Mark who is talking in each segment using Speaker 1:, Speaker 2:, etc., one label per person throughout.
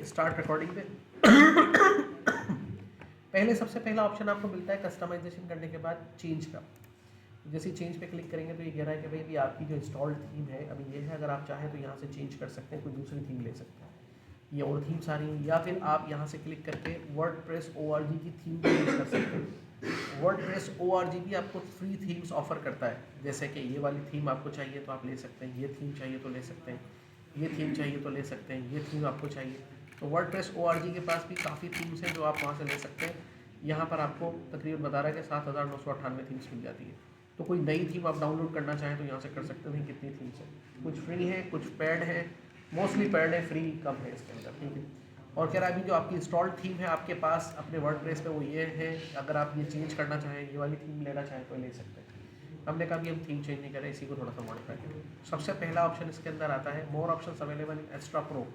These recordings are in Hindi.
Speaker 1: स्टार्ट रिकॉर्डिंग पे पहले सबसे पहला ऑप्शन आपको मिलता है कस्टमाइजेशन करने के बाद चेंज का। जैसे ही चेंज पे क्लिक करेंगे तो ये कह रहा है कि भाई भी आपकी जो इंस्टॉल्ड थीम है अभी ये है, अगर आप चाहें तो यहाँ से चेंज कर सकते हैं, कोई दूसरी थीम ले सकते हैं, ये और थीम सारी हैं। या फिर आप यहाँ से क्लिक करके वर्डप्रेस ORG की थीम को यूज़ कर सकते हैं। वर्डप्रेस ORG भी आपको फ्री थीम्स ऑफर करता है, जैसे कि ये वाली थीम आपको चाहिए तो आप ले सकते हैं, ये थीम चाहिए तो ले सकते हैं, ये थीम चाहिए तो ले सकते हैं, ये थीम आपको चाहिए तो वर्डप्रेस ORG के पास भी काफ़ी थीम्स हैं जो आप वहाँ से ले सकते हैं। यहाँ पर आपको तकरीबन बता रहा है कि 7,998 थीम्स मिल जाती है। तो कोई नई थीम आप डाउनलोड करना चाहें तो यहाँ से कर सकते हैं। कितनी थीम्स हैं, कुछ फ्री है, कुछ पेड है, मोस्टली पेड है, फ्री कम है इसके अंदर, ठीक है। और कह रहा है अभी जो आपकी इंस्टॉल्ड थीम है आपके पास अपने वर्डप्रेस पे वो ये है, अगर आप ये चेंज करना चाहें, ये वाली थीम लेना चाहें तो ले सकते हैं। हमने कहा कि हम थीम चेंज नहीं करें, इसी को थोड़ा सा मॉडिफाई करें। सबसे पहला ऑप्शन इसके अंदर आता है more options available in extra pro.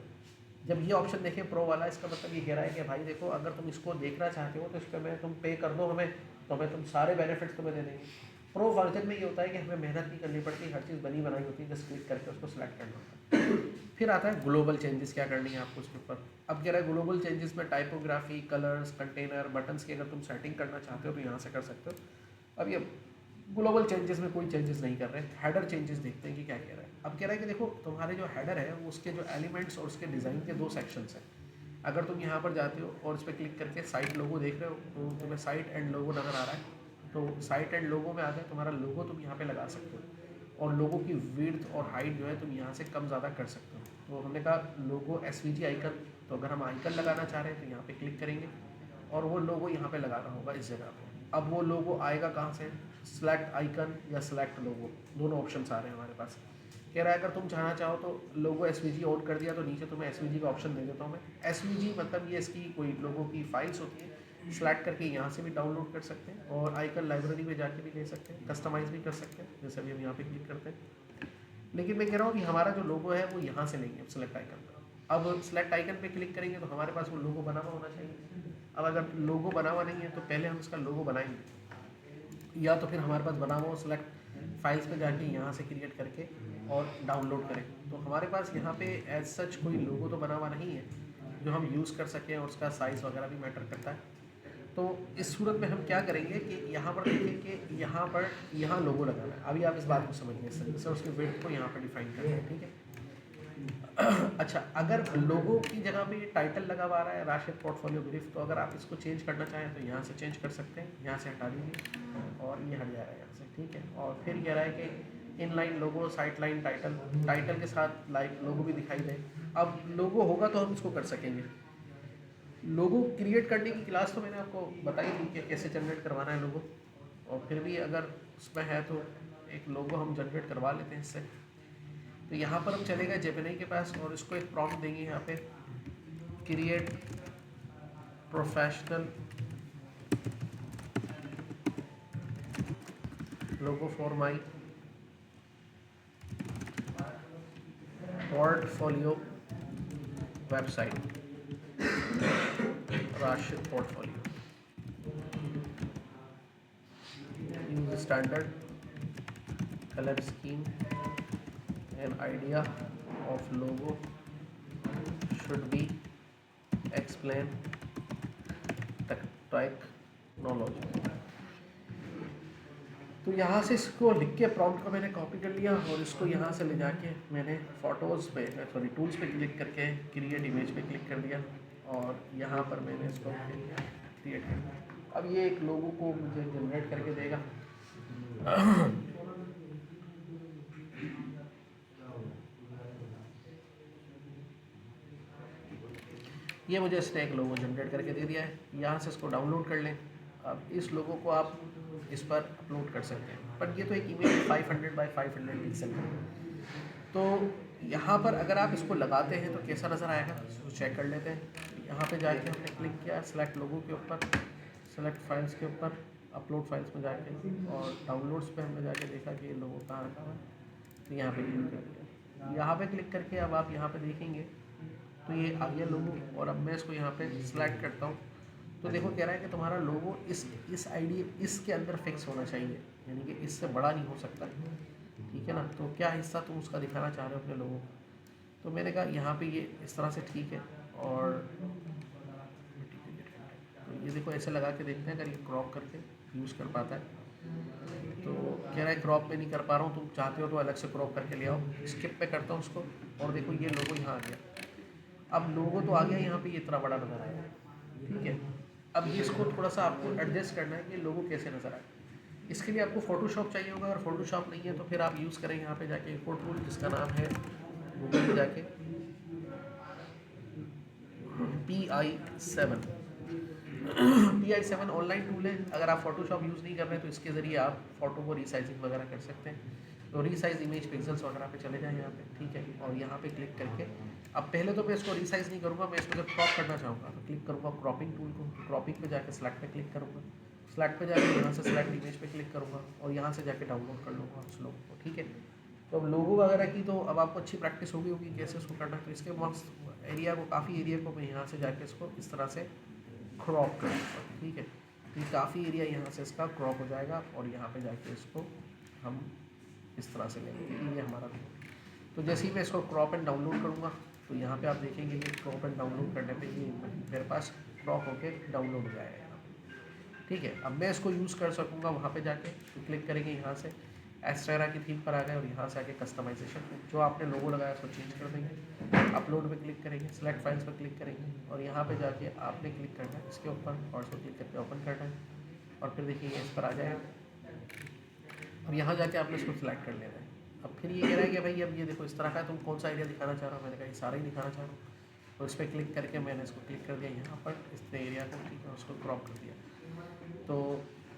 Speaker 1: जब ये ऑप्शन देखें प्रो वाला, इसका मतलब ये कह रहा है कि भाई देखो अगर तुम इसको देखना चाहते हो तो इस पर मैं तुम पे कर दो हमें, तो हमें तुम सारे बेनिफिट्स तुम्हें दे देंगे। प्रो वर्जन में ये होता है कि हमें मेहनत नहीं करनी पड़ती, हर चीज़ बनी बनाई होती है, जस्ट क्लिक करके उसको सिलेक्ट करना होता है। फिर आता है ग्लोबल चेंजेस, क्या करनी है आपको उसके ऊपर। अब कह रहा है ग्लोबल चेंजेस में टाइपोग्राफी, कलर्स, कंटेनर, बटन्स की अगर तुम सेटिंग करना चाहते हो तो यहाँ से कर सकते हो। अब ये ग्लोबल चेंजेस में कोई चेंजेस नहीं कर रहे हैं, हेडर चेंजेस देखते हैं कि क्या कह रहा है। अब कह रहा है कि देखो तुम्हारे जो हेडर है उसके जो एलिमेंट्स और उसके डिज़ाइन के 2 सेक्शंस हैं। अगर तुम यहाँ पर जाते हो और इस पर क्लिक करके साइट लोगो देख रहे हो तो तुम्हें साइट एंड लोगो नज़र आ रहा है, तो साइट एंड लोगो में आकर तुम्हारा लोगो तुम यहाँ पे लगा सकते हो, और लोगो की विड्थ और हाइट जो है तुम यहाँ से कम ज़्यादा कर सकते हो। तो हमने कहा लोगो SVG आइकन, तो अगर हम आइकन लगाना चाह रहे हैं तो यहाँ पे क्लिक करेंगे और वो लोगो यहाँ पे लगाना होगा इस जगह पे। अब वो लोगो आएगा कहाँ से, सेलेक्ट आइकन या सेलेक्ट लोगो, दोनों ऑप्शंस आ रहे हैं हमारे पास। कह रहा है अगर तुम चाहना चाहो तो लोगो SVG ऑन कर दिया तो नीचे तुम्हें SVG का ऑप्शन दे देता हूँ मैं। SVG मतलब ये इसकी कोई लोगों की फाइल्स होती है, सेलेक्ट करके यहाँ से भी डाउनलोड कर सकते हैं और आइकन लाइब्रेरी में जाके भी ले सकते हैं, कस्टमाइज़ भी कर सकते हैं, जैसे अभी हम यहाँ पे क्लिक करते हैं। लेकिन मैं कह रहा हूँ कि हमारा जो लोगो है वो यहाँ से लेंगे सेलेक्ट आइकन पर। अब सेलेक्ट आइकन पे क्लिक करेंगे तो हमारे पास वो लोगो बना हुआ होना चाहिए। अब अगर लोगो बना हुआ नहीं है तो पहले हम इसका लोगो बनाएंगे, या तो फिर हमारे पास बना हुआ सेलेक्ट फाइल्स पे जाके यहाँ से क्रिएट करके और डाउनलोड करें। तो हमारे पास यहाँ पे एज सच कोई लोगो तो बना हुआ नहीं है जो हम यूज़ कर सकें, और उसका साइज़ वगैरह भी मैटर करता है। तो इस सूरत में हम क्या करेंगे कि यहाँ पर देखें कि यहाँ लोगो लगाना है। अभी आप इस बात को समझिए, सर उसके विड्थ को यहाँ पर डिफाइन करना है, ठीक है। अच्छा, अगर लोगो की जगह पे टाइटल लगा हुआ रहा है राशिद पोर्टफोलियो ब्रीफ, तो अगर आप इसको चेंज करना चाहें तो यहाँ से चेंज कर सकते हैं, यहाँ से हटा दीजिए और ये हट जाएगा यहाँ से, ठीक है। और फिर कह रहा है कि इनलाइन लोगो, साइट लाइन टाइटल, टाइटल के साथ लाइक लोगो भी दिखाई दे। अब लोगो होगा तो हम इसको कर सकेंगे। लोगो क्रिएट करने की क्लास तो मैंने आपको बताई थी कि कैसे जनरेट करवाना है लोगो, और फिर भी अगर उसमें है तो एक लोगो हम जनरेट करवा लेते हैं इससे। तो यहाँ पर हम चले गए जेमिनी के पास और इसको एक प्रॉम्प्ट देंगे यहाँ पे, create professional logo for my portfolio website, Rashid portfolio, use standard colour scheme, an idea of logo should be explain technology। तो यहाँ से इसको लिख के प्रॉम्प्ट को मैंने कॉपी कर लिया और इसको यहाँ से ले जाके मैंने फ़ोटोज़ पे टूल्स पे क्लिक करके क्रिएट इमेज पे क्लिक कर दिया और यहाँ पर मैंने इसको क्रिएट कर दिया। अब ये एक लोगो को मुझे जनरेट करके देगा। ये मुझे इसने एक लोगो जनरेट करके दे दिया है, यहाँ से इसको डाउनलोड कर लें। अब इस लोगो को आप इस पर अपलोड कर सकते हैं, पर ये तो एक इमेज 500 बाई 500 पिक्सल है। तो यहाँ पर अगर आप इसको लगाते हैं तो कैसा नज़र आएगा इसको चेक कर लेते हैं। यहाँ पे जाके हमने क्लिक किया सेलेक्ट लोगो के ऊपर, सेलेक्ट फाइल्स के ऊपर, अपलोड फाइल्स में जाके और डाउनलोड्स पे हमने जाके देखा कि ये लोगो कहाँ रखा हुआ है, तो यहाँ पे क्लिक कर दिया। यहाँ पे क्लिक करके अब आप यहाँ पे देखेंगे तो ये आ गया लोगो, और अब मैं इसको यहाँ पे सिलेक्ट करता हूँ तो देखो कह रहा है कि तुम्हारा लोगो इस आईडी इसके अंदर फिक्स होना चाहिए, यानी कि इससे बड़ा नहीं हो सकता, ठीक है ना। तो क्या हिस्सा तुम उसका दिखाना चाह रहे हो अपने लोगों को, तो मैंने कहा यहाँ पे ये इस तरह से ठीक है। और इसको ऐसे लगा के देखते हैं अगर ये क्रॉप करके यूज़ कर पाता है। तो कह रहा है क्रॉप में नहीं कर पा रहा हूँ, तुम चाहते हो तो अलग से क्रॉप करके ले आओ। स्किप पे करता हूँ उसको और देखो ये लोगो यहाँ आ गया। अब लोगो तो आ गया यहाँ पे, ये इतना बड़ा नज़र आया, ठीक है। अब ये इसको थोड़ा सा आपको एडजस्ट करना है कि लोगो कैसे नज़र आए। इसके लिए आपको फोटोशॉप चाहिए होगा, अगर फोटोशॉप नहीं है तो फिर आप यूज़ करें यहाँ पे जाके इंपोर्ट टूल, जिसका नाम है गूगल पे जाके PI7 PI7 ऑनलाइन टूल है। अगर आप फोटोशॉप यूज़ नहीं कर रहे हैं तो इसके ज़रिए आप फ़ोटो को रीसाइजिंग वगैरह कर सकते हैं। तो रीसाइज इमेज पिक्सल्स वगैरह पे चले जाएँ यहाँ पे, ठीक है। और यहाँ पे क्लिक करके अब पहले तो मैं इसको रीसाइज नहीं करूँगा, मैं इसको जब क्रॉप करना चाहूँगा तो क्लिक करूँगा क्रॉपिंग टूल को, क्रॉपिंग पे जाके सेलेक्ट पे क्लिक करूँगा, सेलेक्ट पे जाके यहाँ से सेलेक्ट इमेज पे क्लिक करूँगा और यहाँ से जाके डाउनलोड कर लूँगा उस लोगो को, ठीक है। तो अब लोगो वगैरह की तो अब आपको अच्छी प्रैक्टिस होगी कैसे उसको करना है। तो इसके मस्त एरिया को, काफ़ी एरिया को मैं यहाँ से जाके इसको इस तरह से क्रॉप करूँगा, ठीक है। तो ये काफ़ी एरिया यहाँ से इसका क्रॉप हो जाएगा और यहाँ पे जाके इसको हम इस तरह से लेंगे, ये हमारा। तो जैसे ही मैं इसको क्रॉप एंड डाउनलोड करूँगा तो यहाँ पे आप देखेंगे कि क्रॉप एंड डाउनलोड करने पे ये मेरे पास क्रॉप होके डाउनलोड हो जाएगा यहाँ पे, ठीक है। अब मैं इसको यूज़ कर सकूँगा वहाँ पे जाके, तो क्लिक करेंगे यहाँ से एस्टेरा की थीम पर आ गए और यहाँ से आके कस्टमाइजेशन, जो आपने लोगो लगाया उसको चेंज कर देंगे। अपलोड पे क्लिक करेंगे, सेलेक्ट फाइल्स पर क्लिक करेंगे और यहाँ पे जाके आपने क्लिक करना है इसके ऊपर और इसको क्लिक करके ओपन करना है और फिर देखिए इस पर आ जाएगा। अब यहाँ जाके आपने इसको सिलेक्ट कर लेना है। अब फिर ये कह रहा है कि भाई अब ये देखो इस तरह का, तुम कौन सा एरिया दिखाना चाह रहा हो। मैंने कहा ये सारा ही दिखाना चाह रहा हूँ। तो इस पर क्लिक करके मैंने इसको क्लिक कर दिया यहाँ पर इस एरिया को, ठीक है, उसको क्रॉप कर दिया। तो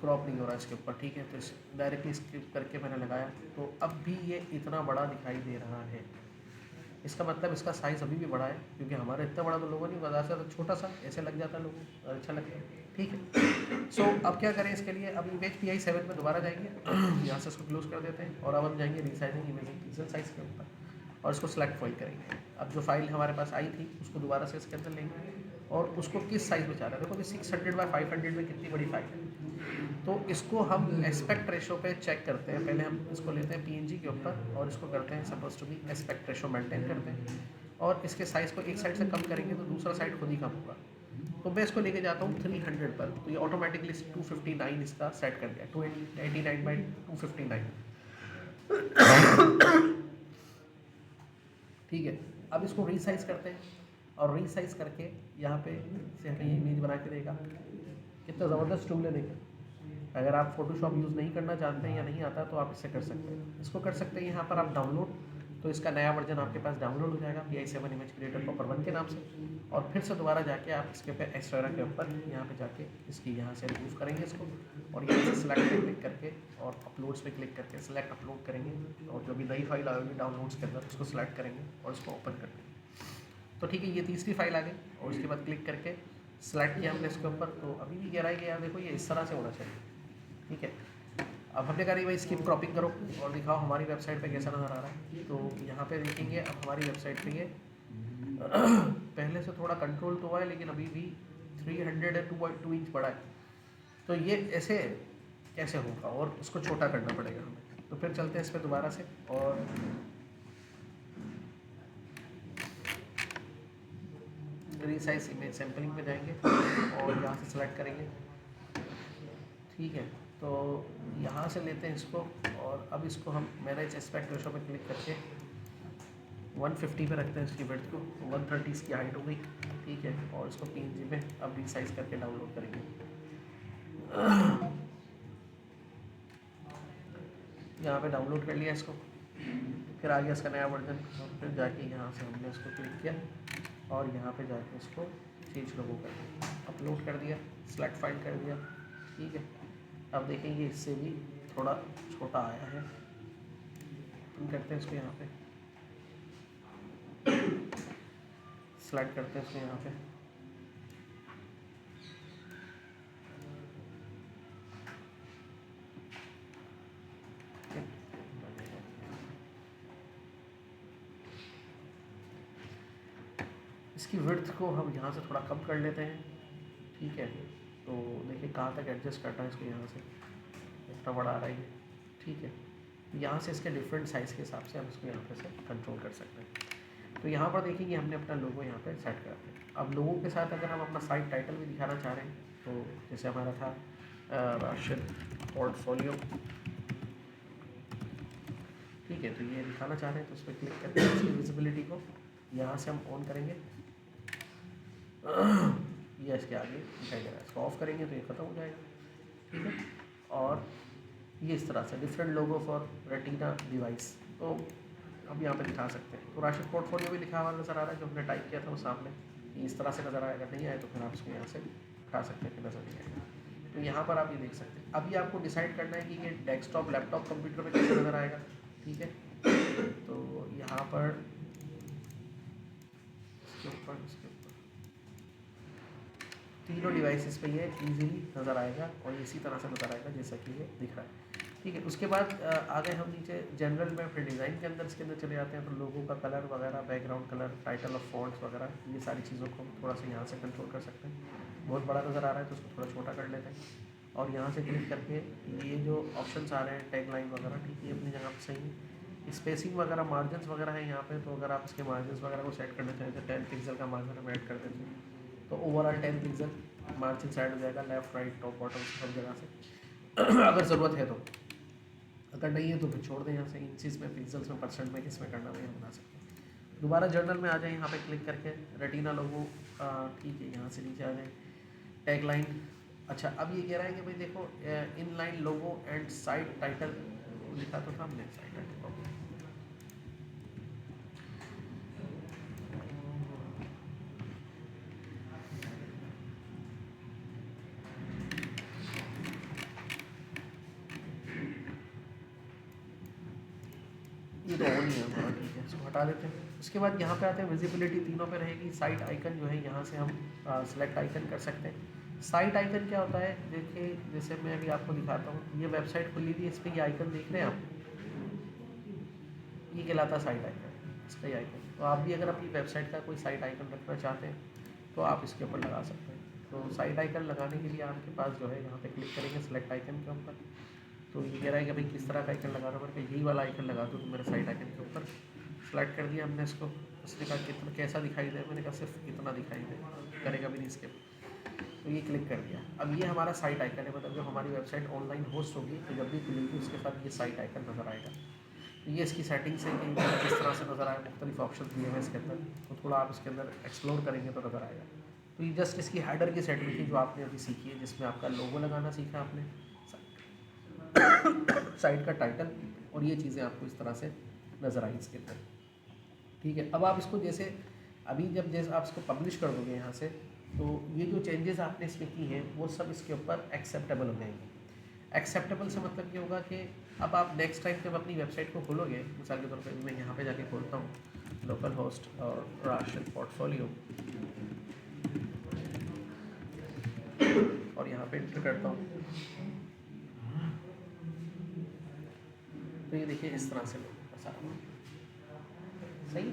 Speaker 1: क्रॉप नहीं हो रहा इसके ऊपर, ठीक है। तो इस डायरेक्टली स्किप करके मैंने लगाया तो अब भी ये इतना बड़ा दिखाई दे रहा है। इसका मतलब इसका साइज़ अभी भी बड़ा है, क्योंकि हमारा इतना बड़ा तो लोगो नहीं बता सकता, छोटा सा ऐसे लग जाता है लोगो, अच्छा लगता है, ठीक है। सो अब क्या करें इसके लिए, अब इमेज PI7 में दोबारा जाएंगे यहाँ से इसको क्लोज कर देते हैं और अब हम जाएंगे रीसाइजिंग इमेजिंग पिक्सल साइज के ऊपर और इसको सेलेक्ट फाइल करेंगे। अब जो फाइल हमारे पास आई थी उसको दोबारा से इसके अंदर लेंगे और उसको किस साइज़ में चाह रहे हैं। देखो कि 600 बाय 500 में कितनी बड़ी फाइल है। तो इसको हम एस्पेक्ट रेशो पे चेक करते हैं। पहले हम इसको लेते हैं PNG के ऊपर और इसको करते हैं suppose to be aspect ratio maintain करते हैं और इसके साइज़ को एक साइड से कम करेंगे तो दूसरा साइड खुद ही कम होगा। तो मैं इसको लेके जाता हूँ 300 पर, तो ये ऑटोमेटिकली 259 इसका सेट कर दिया, 289 बाई 259, ठीक है। अब इसको रीसाइज करते हैं और रीसाइज करके यहाँ पे से हमें ये इमेज बना के देगा। कितना ज़बरदस्त टूल है देखिए। अगर आप फोटोशॉप यूज़ नहीं करना जानते हैं या नहीं आता तो आप इससे कर सकते हैं। इसको कर सकते हैं यहाँ पर आप डाउनलोड, तो इसका नया वर्जन आपके पास डाउनलोड हो जाएगा PI7 इमेज क्रिएटर प्रॉपर 1 के नाम से। और फिर से दोबारा जाके आप इसके पे एस्टेरा के ऊपर यहाँ पे जाके इसकी यहाँ से रिमूव करेंगे इसको और यहाँ से सिलेक्ट पे क्लिक करके और अपलोड्स पे क्लिक करके सिलेक्ट अपलोड करेंगे और जो भी नई फाइल आएगी डाउनलोड्स के अंदर उसको सिलेक्ट करेंगे और इसको ओपन कर देंगे। तो ठीक है, ये तीसरी फाइल आ गई और उसके बाद क्लिक करके सिलेक्ट किया हमने इसके ऊपर। तो अभी भी कह रहा है कि यार देखो ये इस तरह से होना चाहिए, ठीक है। अब हमने कहा भाई स्किप क्रॉपिंग करो और दिखाओ हमारी वेबसाइट पे कैसा नज़र आ रहा है। तो यहाँ पे देखेंगे अब हमारी वेबसाइट पे ये पहले से थोड़ा कंट्रोल तो हुआ है लेकिन अभी भी 302.2 इंच बड़ा है। तो ये ऐसे कैसे होगा और उसको छोटा करना पड़ेगा हमें। तो फिर चलते हैं इस पर दोबारा से और रीसाइज इमेज सैम्पलिंग पे जाएंगे और यहाँ से सिलेक्ट करेंगे, ठीक है। तो यहाँ से लेते हैं इसको और अब इसको हम मैनेज एस्पेक्ट रेशो पे क्लिक करके 150 पे रखते हैं इसकी विड्थ को, 130 इसकी हाइट हो गई, ठीक है। और इसको PNG में अब रीसाइज करके डाउनलोड करेंगे। यहाँ पे डाउनलोड कर लिया इसको, फिर आ गया इसका नया वर्जन और फिर जाके यहाँ से हमने इसको क्लिक किया और यहाँ पे जाके इसको चेंज लोगो कर दिया, अपलोड कर दिया, सेलेक्ट फाइल कर दिया, ठीक है। अब देखेंगे इससे भी थोड़ा छोटा आया है। हम करते हैं इसको यहाँ पे सेलेक्ट करते हैं इसको यहाँ पे, इसकी विड्थ को हम यहाँ से थोड़ा कम कर लेते हैं, ठीक है। तो देखिए कहाँ तक एडजस्ट करना है इसको, यहाँ से इतना बड़ा आ रहा है, ठीक है। यहाँ से इसके डिफरेंट साइज़ के हिसाब से हम इसको यहाँ पे से कंट्रोल कर सकते हैं। तो यहाँ पर देखिए कि हमने अपना लोगो यहाँ पे सेट कर दिया। अब लोगों के साथ अगर हम अपना साइट टाइटल भी दिखाना चाह रहे हैं तो जैसे हमारा था राशिद पोर्टफोलियो, ठीक है। तो ये दिखाना चाह रहे हैं तो उस पर क्लिक करके इसकी विजिबिलिटी को यहाँ से हम ऑन करेंगे, ये इसके आगे दिखाई दे रहा है। इसको ऑफ करेंगे तो ये ख़त्म हो जाएगा, ठीक है। और ये इस तरह से different logo for retina device, तो हम यहाँ पे दिखा सकते हैं। तो राशिद पोर्टफोलियो भी लिखा हुआ नज़र आ रहा है, जो हमने टाइप किया था वो सामने ये इस तरह से नज़र आएगा। नहीं आए तो फिर आप इसको यहाँ से उठा सकते हैं कि नज़र नहीं आएगा। तो यहाँ पर आप ये देख सकते हैं। अभी आपको डिसाइड करना है कि ये डेस्कटॉप लैपटॉप कंप्यूटर पे कैसे नज़र आएगा, ठीक है। तो यहाँ पर इसके ऊपर तीनों डिवाइसेस पे ये इजीली नज़र आएगा और इसी तरह से नज़र आएगा जैसा कि ये दिख रहा है, ठीक है। उसके बाद आगे हम नीचे जनरल में फिर डिज़ाइन के अंदर इसके अंदर चले जाते हैं। तो लोगों का कलर वगैरह, background colour, title of fonts वगैरह, ये सारी चीज़ों को हम थोड़ा सा यहाँ से कंट्रोल कर सकते हैं। बहुत बड़ा नज़र आ रहा है तो उसको थोड़ा छोटा कर लेते हैं और यहाँ से क्लिक करके ये जो ऑप्शंस आ रहे हैं टैग लाइन वगैरह, ठीक है, अपनी जगह पर सही है। स्पेसिंग वगैरह, मार्जिन वगैरह है यहाँ पे, तो अगर आप इसके मार्जिन वगैरह को सेट करना चाहें तो 10 पिक्सल का मार्जिन हम ऐड कर देते हैं, तो ओवरऑल 10 पिक्सल मार्जिन साइड हो जाएगा, लेफ्ट राइट टॉप बॉटम सब जगह से अगर ज़रूरत है तो। अगर नहीं है तो फिर छोड़ दें यहाँ से। इंचेस में, पिक्सल्स में, परसेंट में किस में करना है हम बना सकते हैं। दोबारा जर्नल में आ जाए, यहाँ पे क्लिक करके रेटिना लोगो, ठीक है, यहाँ से नीचे आ जाए, टैग लाइन। अच्छा, अब ये कह रहा है कि भाई देखो in line logo and side title लिखा तो था हमने, साइड टाइटल ये तो ऑन ही है हमारा, ठीक है, इसको हटा देते हैं। उसके बाद यहाँ पे आते हैं, विजिबिलिटी तीनों पे रहेगी। साइट आइकन जो है यहाँ से हम सेलेक्ट आइकन कर सकते हैं। साइट आइकन क्या होता है, देखिए जैसे मैं अभी आपको दिखाता हूँ, ये वेबसाइट खुली थी, इस पर ये आइकन देख रहे हैं आप, ये कहलाता है साइट आइकन, इसका ही आइकन। तो आप भी अगर अपनी वेबसाइट का कोई साइट आइकन रखना चाहते हैं तो आप इसके ऊपर लगा सकते हैं। तो साइट आइकन लगाने के लिए आपके पास जो है, यहाँ पे क्लिक करेंगे सेलेक्ट आइकन के ऊपर, तो ये कह रहा है कि भाई किस तरह का आइकन लगा रहा हूँ, मैंने कहा यही वाला आइकन लगा दूँ। तो मेरे साइट आइकन के ऊपर सेलेक्ट कर दिया हमने इसको। उसने कहा कितना कैसा दिखाई दे, मैंने कहा सिर्फ इतना दिखाई दे, करेगा भी नहीं इसके। तो ये क्लिक कर दिया। अब ये हमारा साइट आइकन है, मतलब जब हमारी वेबसाइट ऑनलाइन होस्ट होगी तो जब भी खुलेगी उसके साथ ये साइट आइकन नज़र आएगा। तो ये इसकी सेटिंग्स है कि किस तरह से नज़र आए, मुख्तलिफ ऑप्शन दिए हुए इसके अंदर, तो थोड़ा आप इसके अंदर एक्सप्लोर करेंगे तो नज़र आएगा। तो ये जस्ट इसकी हेडर की सेटिंग थी जो आपने अभी सीखी है, जिसमें आपका लोगो लगाना सीखा आपने, साइट का टाइटल, और ये चीज़ें आपको इस तरह से नज़र आई इसके अंदर, ठीक है। अब आप इसको जैसे अभी जैसे आप इसको पब्लिश कर दोगे यहाँ से, तो ये जो चेंजेस आपने इसमें की हैं वो सब इसके ऊपर एक्सेप्टेबल हो जाएंगी। एक्सेप्टेबल से मतलब ये होगा कि अब आप नेक्स्ट टाइम जब अपनी वेबसाइट को खोलोगे, मिसाल के तौर पे मैं यहाँ पे जाके खोलता हूँ लोकल होस्ट और राशिद पोर्टफोलियो, और यहाँ पे एंटर करता हूँ, तो ये देखिए इस तरह से लोग सारा सही।